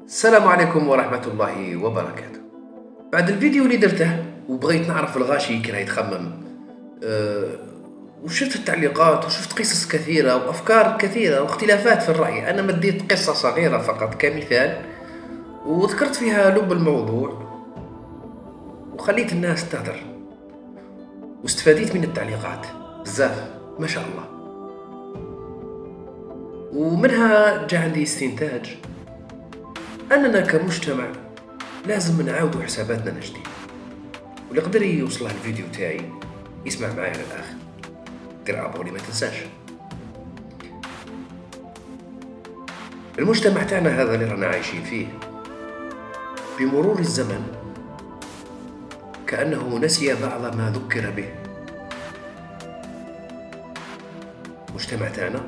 السلام عليكم ورحمة الله وبركاته. بعد الفيديو اللي درته وبغيت نعرف الغاشي كي راه يتخمم، وشفت التعليقات وشفت قصص كثيرة وأفكار كثيرة واختلافات في الرأي. أنا مديت قصة صغيرة فقط كمثال وذكرت فيها لب الموضوع وخليت الناس تهدر، واستفاديت من التعليقات بزاف ما شاء الله، ومنها جاء عندي استنتاج أننا كمجتمع لازم نعاودوا حساباتنا من جديد. واللي قدر يوصل الفيديو تاعي يسمع معايا للآخر، دير ابوني ما تنساش. المجتمع تاعنا هذا اللي رانا عايشين فيه بمرور الزمن كأنه نسي بعض ما ذكر به. المجتمع تاعنا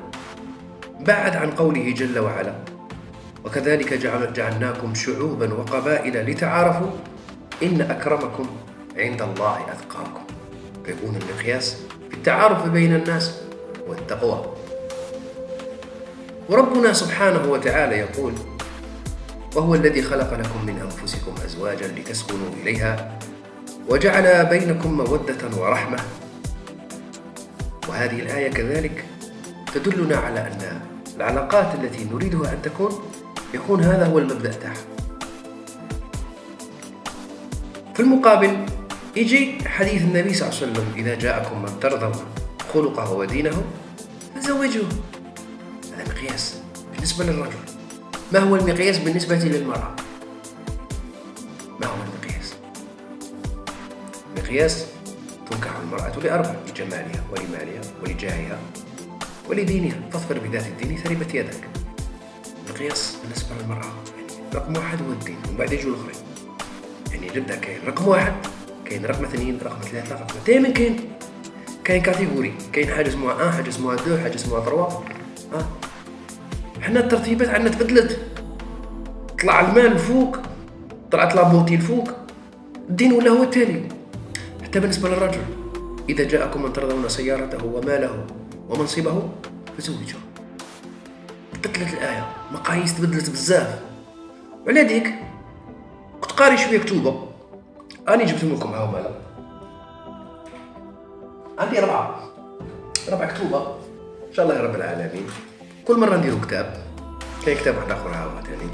بعد عن قوله جل وعلا: وكذلك جعلناكم شعوبا وقبائل لتعارفوا إن أكرمكم عند الله أتقاكم. فيكون المقياس في التعارف بين الناس والتقوى. وربنا سبحانه وتعالى يقول: وهو الذي خلق لكم من أنفسكم أزواجا لتسكنوا إليها وجعل بينكم مودة ورحمة. وهذه الآية كذلك تدلنا على أن العلاقات التي نريدها أن يكون هذا هو المبدأ تاعها. في المقابل يجي حديث النبي صلى الله عليه وسلم: إذا جاءكم من ترضون خلقه ودينه فزوجوه. هذا مقياس بالنسبة للرجل. ما هو المقياس بالنسبة للمرأة؟ ما هو المقياس؟ المقياس تنكح المرأة لأربع: لجمالها ولمالها ولجاهها ولدينها، فاظفر بذات الدين ثربت يدك. المقياس بالنسبة للمرأة يعني رقم واحد هو الدين، ومن بعد يجوا الآخرين. يعني نبدأ كاين رقم واحد، كاين رقم اثنين، رقم ثلاثة، رقم دائما كاين كاتيجوري، كاين حاجة اسمها 1، حاجة اسمها 2، حاجة اسمها 3. حنا الترتيبات عندنا تبدلت، طلع المال الفوق، طلعت لابوتي الفوق، الدين ولا هو التالي. حتى بالنسبة للرجل: إذا جاءكم من ترضون سيارته وماله ومنصبه فزوجوه. تبدلت الآية، مقاييس تبدلت بزاف. وعلى ديك كنت قاري شوية كتوبة، أني جبتهم لكم هاهم. أنا عندي 4 كتوبة إن شاء الله يا رب العالمين. كل مرة نديرو كتاب، كاين كتاب واحد آخر هاهو تاني: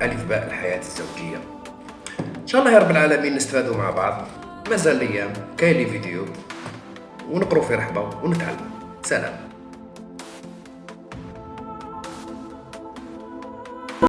ألف باء الحياة الزوجية. إن شاء الله يا رب العالمين نستفادوا مع بعض. مازال الأيام كاين لي فيديو ونقرو في رحبة ونتعلم. سلام.